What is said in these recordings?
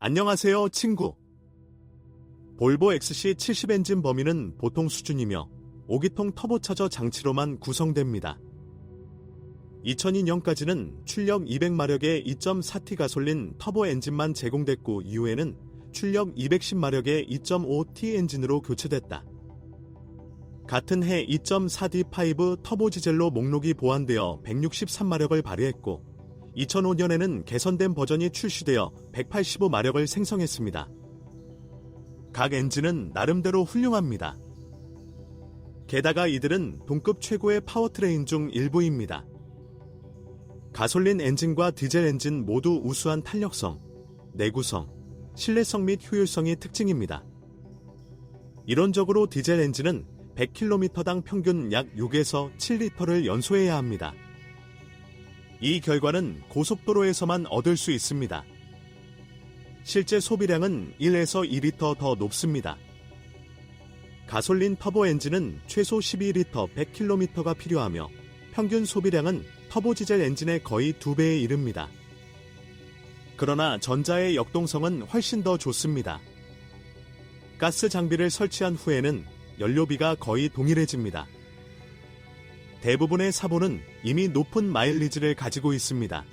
안녕하세요, 친구. 볼보 XC70 엔진 범위는 보통 수준이며 5기통 터보차저 장치로만 구성됩니다. 2002년까지는 출력 200마력의 2.4T 가솔린 터보 엔진만 제공됐고 이후에는 출력 210마력의 2.5T 엔진으로 교체됐다. 같은 해 2.4D5 터보 디젤로 목록이 보완되어 163마력을 발휘했고 2005년에는 개선된 버전이 출시되어 185마력을 생성했습니다. 각 엔진은 나름대로 훌륭합니다. 게다가 이들은 동급 최고의 파워트레인 중 일부입니다. 가솔린 엔진과 디젤 엔진 모두 우수한 탄력성, 내구성, 신뢰성 및 효율성이 특징입니다. 이론적으로 디젤 엔진은 100km당 평균 약 6에서 7리터를 연소해야 합니다. 이 결과는 고속도로에서만 얻을 수 있습니다. 실제 소비량은 1에서 2리터 더 높습니다. 가솔린 터보 엔진은 최소 12리터 100km가 필요하며 평균 소비량은 터보 디젤 엔진의 거의 2배에 이릅니다. 그러나 전자의 역동성은 훨씬 더 좋습니다. 가스 장비를 설치한 후에는 연료비가 거의 동일해집니다. 대부분의 사본은 이미 높은 마일리지를 가지고 있습니다.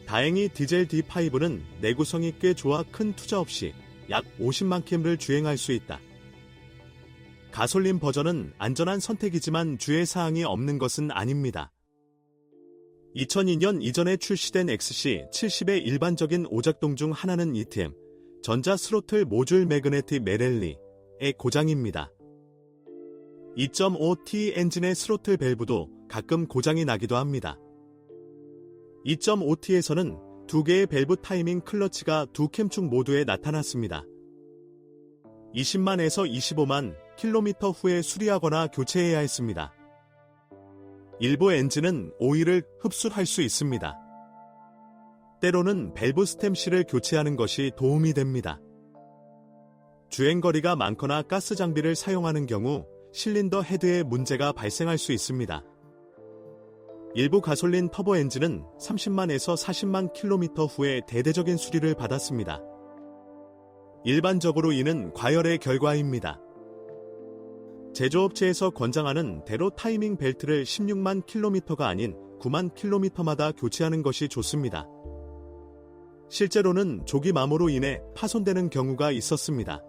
다행히 디젤 D5는 내구성이 꽤 좋아 큰 투자 없이 약 50만 km를 주행할 수 있다. 가솔린 버전은 안전한 선택이지만 주의사항이 없는 것은 아닙니다. 2002년 이전에 출시된 XC70의 일반적인 오작동 중 하나는 ETM, 전자 스로틀 모듈 매그네틱 메렐리의 고장입니다. 2.5T 엔진의 스로틀 밸브도 가끔 고장이 나기도 합니다. 2.5T에서는 두 개의 밸브 타이밍 클러치가 두 캠축 모두에 나타났습니다. 20만에서 25만 킬로미터 후에 수리하거나 교체해야 했습니다. 일부 엔진은 오일을 흡수할 수 있습니다. 때로는 밸브 스템실을 교체하는 것이 도움이 됩니다. 주행거리가 많거나 가스 장비를 사용하는 경우 실린더 헤드에 문제가 발생할 수 있습니다. 일부 가솔린 터보 엔진은 30만에서 40만 킬로미터 후에 대대적인 수리를 받았습니다. 일반적으로 이는 과열의 결과입니다. 제조업체에서 권장하는 대로 타이밍 벨트를 16만 킬로미터가 아닌 9만 킬로미터마다 교체하는 것이 좋습니다. 실제로는 조기 마모로 인해 파손되는 경우가 있었습니다.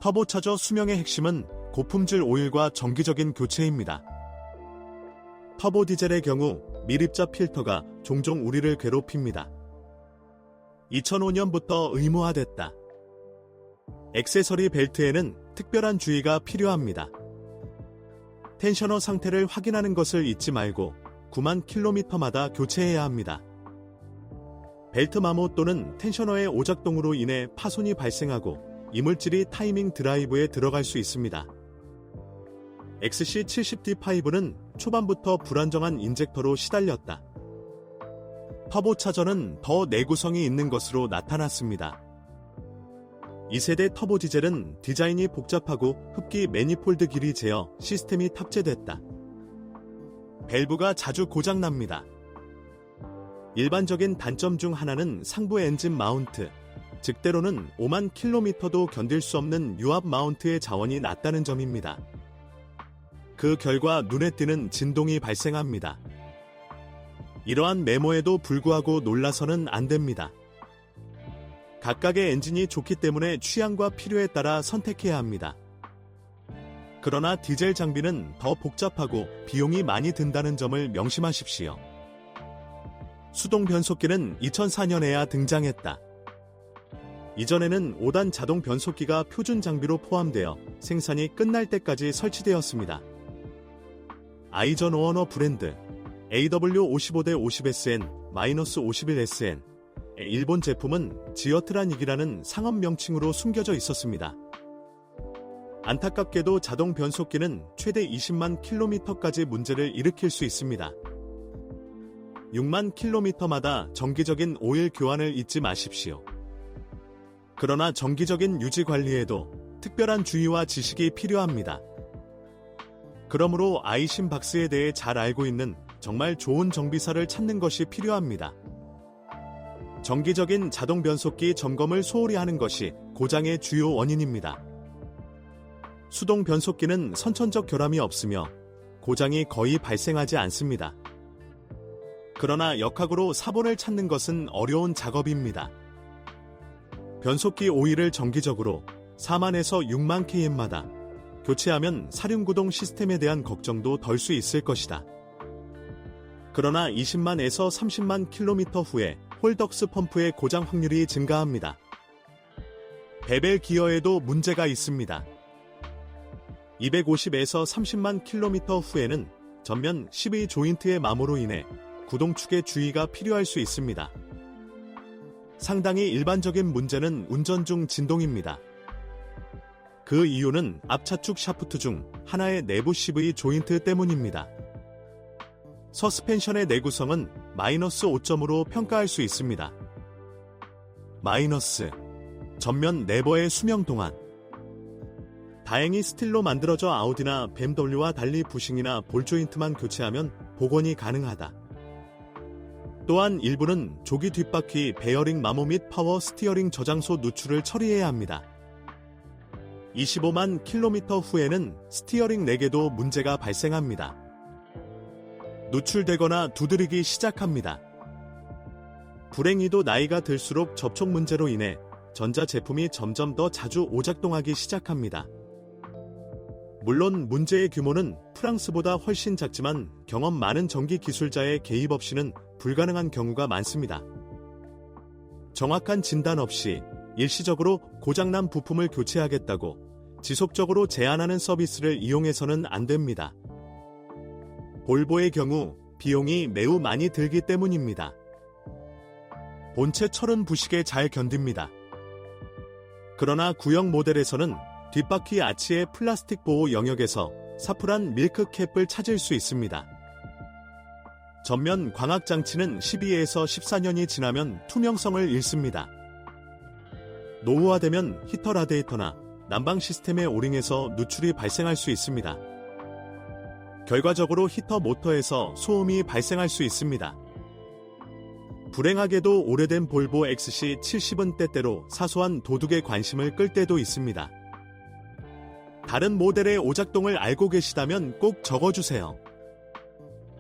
터보차저 수명의 핵심은 고품질 오일과 정기적인 교체입니다. 터보 디젤의 경우 밀입자 필터가 종종 우리를 괴롭힙니다. 2005년부터 의무화됐다. 액세서리 벨트에는 특별한 주의가 필요합니다. 텐셔너 상태를 확인하는 것을 잊지 말고 9만 킬로미터마다 교체해야 합니다. 벨트 마모 또는 텐셔너의 오작동으로 인해 파손이 발생하고 이물질이 타이밍 드라이브에 들어갈 수 있습니다. XC70D5는 초반부터 불안정한 인젝터로 시달렸다. 터보차저는 더 내구성이 있는 것으로 나타났습니다. 2세대 터보 디젤은 디자인이 복잡하고 흡기 매니폴드 길이 제어 시스템이 탑재됐다. 밸브가 자주 고장납니다. 일반적인 단점 중 하나는 상부 엔진 마운트, 즉 때로는 5만 킬로미터도 견딜 수 없는 유압 마운트의 자원이 낮다는 점입니다. 그 결과 눈에 띄는 진동이 발생합니다. 이러한 메모에도 불구하고 놀라서는 안 됩니다. 각각의 엔진이 좋기 때문에 취향과 필요에 따라 선택해야 합니다. 그러나 디젤 장비는 더 복잡하고 비용이 많이 든다는 점을 명심하십시오. 수동 변속기는 2004년에야 등장했다. 이전에는 5단 자동 변속기가 표준 장비로 포함되어 생산이 끝날 때까지 설치되었습니다. 아이전 오어너 브랜드 AW55-50SN-51SN 일본 제품은 지어트라닉이라는 상업 명칭으로 숨겨져 있었습니다. 안타깝게도 자동 변속기는 최대 20만 킬로미터까지 문제를 일으킬 수 있습니다. 6만 킬로미터마다 정기적인 오일 교환을 잊지 마십시오. 그러나 정기적인 유지 관리에도 특별한 주의와 지식이 필요합니다. 그러므로 아이신 박스에 대해 잘 알고 있는 정말 좋은 정비사를 찾는 것이 필요합니다. 정기적인 자동 변속기 점검을 소홀히 하는 것이 고장의 주요 원인입니다. 수동 변속기는 선천적 결함이 없으며 고장이 거의 발생하지 않습니다. 그러나 역학으로 사본을 찾는 것은 어려운 작업입니다. 변속기 오일을 정기적으로 4만에서 6만 km마다 교체하면 사륜구동 시스템에 대한 걱정도 덜 수 있을 것이다. 그러나 20만에서 30만 킬로미터 후에 홀덕스 펌프의 고장 확률이 증가합니다. 베벨 기어에도 문제가 있습니다. 250에서 30만 킬로미터 후에는 전면 12 조인트의 마모로 인해 구동축의 주의가 필요할 수 있습니다. 상당히 일반적인 문제는 운전 중 진동입니다. 그 이유는 앞차축 샤프트 중 하나의 내부 CV 조인트 때문입니다. 서스펜션의 내구성은 마이너스 5점으로 평가할 수 있습니다. 마이너스, 전면 레버의 수명 동안. 다행히 스틸로 만들어져 아우디나 BMW와 달리 부싱이나 볼 조인트만 교체하면 복원이 가능하다. 또한 일부는 조기 뒷바퀴 베어링 마모 및 파워 스티어링 저장소 누출을 처리해야 합니다. 25만 킬로미터 후에는 스티어링 렉에도 문제가 발생합니다. 누출되거나 두드리기 시작합니다. 불행히도 나이가 들수록 접촉 문제로 인해 전자제품이 점점 더 자주 오작동하기 시작합니다. 물론 문제의 규모는 프랑스보다 훨씬 작지만 경험 많은 전기 기술자의 개입 없이는 불가능한 경우가 많습니다. 정확한 진단 없이 일시적으로 고장난 부품을 교체하겠다고 지속적으로 제한하는 서비스를 이용해서는 안 됩니다. 볼보의 경우 비용이 매우 많이 들기 때문입니다. 본체 철은 부식에 잘 견딥니다. 그러나 구형 모델에서는 뒷바퀴 아치의 플라스틱 보호 영역에서 사프란 밀크캡을 찾을 수 있습니다. 전면 광학 장치는 12에서 14년이 지나면 투명성을 잃습니다. 노후화되면 히터 라디에이터나 난방 시스템의 오링에서 누출이 발생할 수 있습니다. 결과적으로 히터 모터에서 소음이 발생할 수 있습니다. 불행하게도 오래된 볼보 XC70은 때때로 사소한 도둑의 관심을 끌 때도 있습니다. 다른 모델의 오작동을 알고 계시다면 꼭 적어주세요.